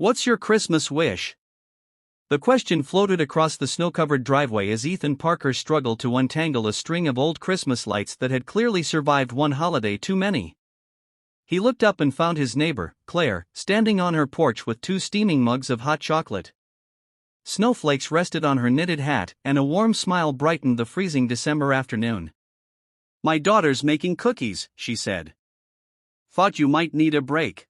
What's your Christmas wish? The question floated across the snow-covered driveway as Ethan Parker struggled to untangle a string of old Christmas lights that had clearly survived one holiday too many. He looked up and found his neighbor, Claire, standing on her porch with two steaming mugs of hot chocolate. Snowflakes rested on her knitted hat, and a warm smile brightened the freezing December afternoon. "My daughter's making cookies," she said. "Thought you might need a break."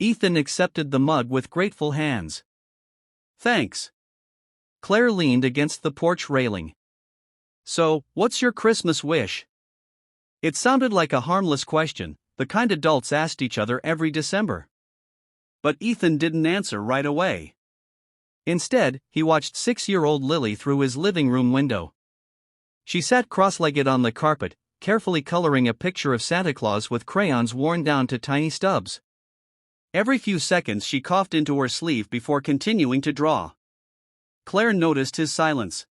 Ethan accepted the mug with grateful hands. "Thanks." Claire leaned against the porch railing. "So, what's your Christmas wish?" It sounded like a harmless question, the kind adults asked each other every December. But Ethan didn't answer right away. Instead, he watched 6-year-old Lily through his living room window. She sat cross-legged on the carpet, carefully coloring a picture of Santa Claus with crayons worn down to tiny stubs. Every few seconds she coughed into her sleeve before continuing to draw. Claire noticed his silence.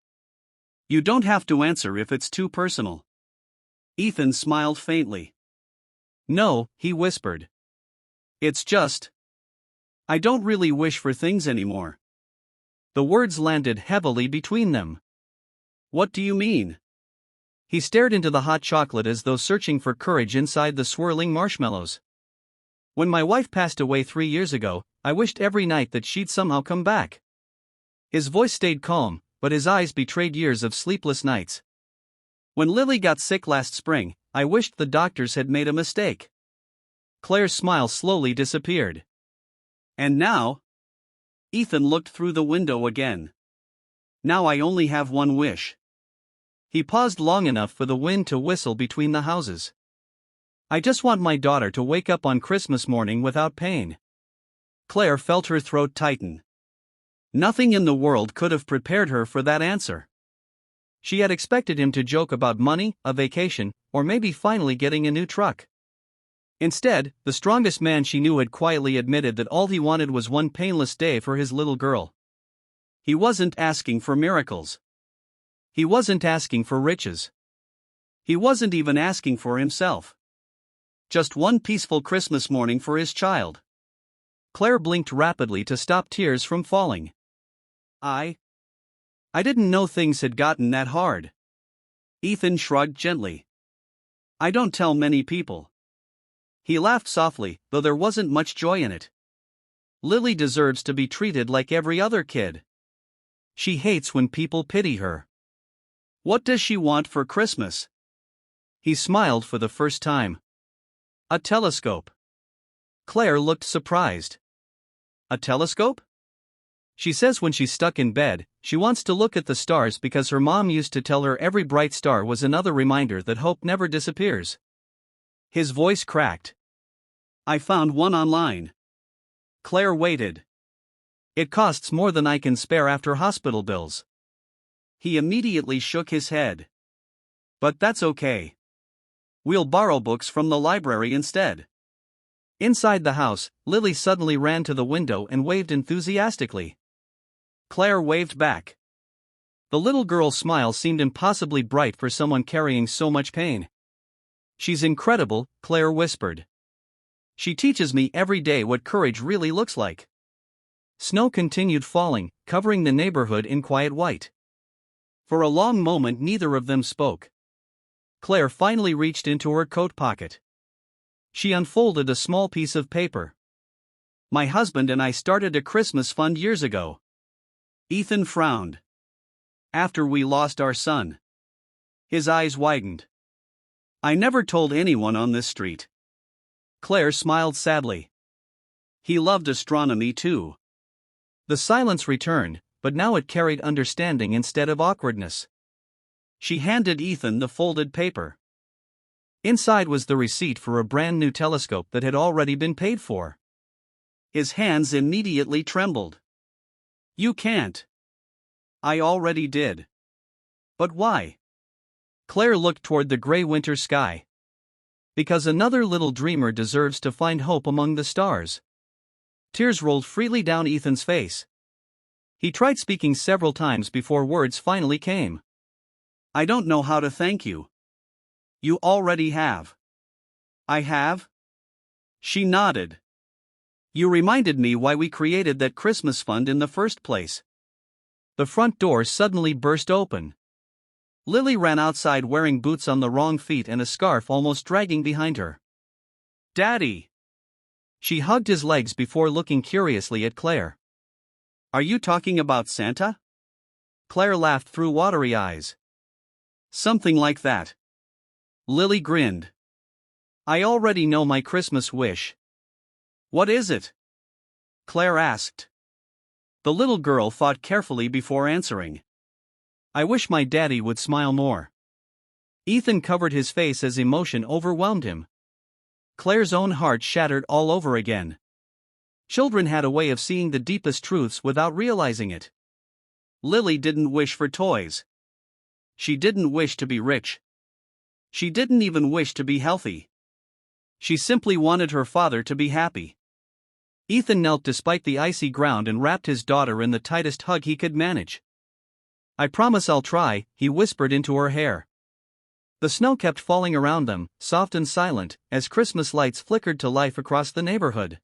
"You don't have to answer if it's too personal." Ethan smiled faintly. "No," he whispered. "It's just, I don't really wish for things anymore." The words landed heavily between them. "What do you mean?" He stared into the hot chocolate as though searching for courage inside the swirling marshmallows. "When my wife passed away 3 years ago, I wished every night that she'd somehow come back." His voice stayed calm, but his eyes betrayed years of sleepless nights. "When Lily got sick last spring, I wished the doctors had made a mistake." Claire's smile slowly disappeared. "And now?" Ethan looked through the window again. "Now I only have one wish." He paused long enough for the wind to whistle between the houses. "I just want my daughter to wake up on Christmas morning without pain." Claire felt her throat tighten. Nothing in the world could have prepared her for that answer. She had expected him to joke about money, a vacation, or maybe finally getting a new truck. Instead, the strongest man she knew had quietly admitted that all he wanted was one painless day for his little girl. He wasn't asking for miracles. He wasn't asking for riches. He wasn't even asking for himself. Just one peaceful Christmas morning for his child. Claire blinked rapidly to stop tears from falling. I didn't know things had gotten that hard." Ethan shrugged gently. "I don't tell many people." He laughed softly, though there wasn't much joy in it. "Lily deserves to be treated like every other kid. She hates when people pity her." "What does she want for Christmas?" He smiled for the first time. "A telescope." Claire looked surprised. "A telescope?" She says when she's stuck in bed, she wants to look at the stars because her mom used to tell her every bright star was another reminder that hope never disappears. His voice cracked. "I found one online." Claire waited. "It costs more than I can spare after hospital bills." He immediately shook his head. "But that's okay. We'll borrow books from the library instead." Inside the house, Lily suddenly ran to the window and waved enthusiastically. Claire waved back. The little girl's smile seemed impossibly bright for someone carrying so much pain. "She's incredible," Claire whispered. "She teaches me every day what courage really looks like." Snow continued falling, covering the neighborhood in quiet white. For a long moment neither of them spoke. Claire finally reached into her coat pocket. She unfolded a small piece of paper. "My husband and I started a Christmas fund years ago." Ethan frowned. "After we lost our son." His eyes widened. "I never told anyone on this street." Claire smiled sadly. "He loved astronomy too." The silence returned, but now it carried understanding instead of awkwardness. She handed Ethan the folded paper. Inside was the receipt for a brand new telescope that had already been paid for. His hands immediately trembled. "You can't." "I already did." "But why?" Claire looked toward the gray winter sky. "Because another little dreamer deserves to find hope among the stars." Tears rolled freely down Ethan's face. He tried speaking several times before words finally came. "I don't know how to thank you." "You already have." "I have?" She nodded. You reminded me why we created that Christmas fund in the first place. The front door suddenly burst open. Lily ran outside wearing boots on the wrong feet and a scarf almost dragging behind her. Daddy! She hugged his legs before looking curiously at Claire. Are you talking about Santa? Claire laughed through watery eyes. Something like that. Lily grinned. I already know my Christmas wish. What is it? Claire asked. The little girl thought carefully before answering. I wish my daddy would smile more. Ethan covered his face as emotion overwhelmed him. Claire's own heart shattered all over again. Children had a way of seeing the deepest truths without realizing it. Lily didn't wish for toys. She didn't wish to be rich. She didn't even wish to be healthy. She simply wanted her father to be happy. Ethan knelt despite the icy ground and wrapped his daughter in the tightest hug he could manage. I promise I'll try, he whispered into her hair. The snow kept falling around them, soft and silent, as Christmas lights flickered to life across the neighborhood.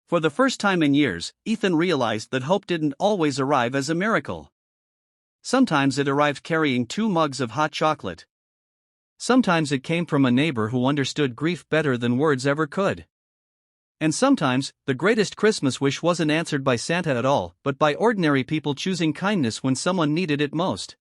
For the first time in years, Ethan realized that hope didn't always arrive as a miracle. Sometimes it arrived carrying 2 mugs of hot chocolate. Sometimes it came from a neighbor who understood grief better than words ever could. And sometimes, the greatest Christmas wish wasn't answered by Santa at all, but by ordinary people choosing kindness when someone needed it most.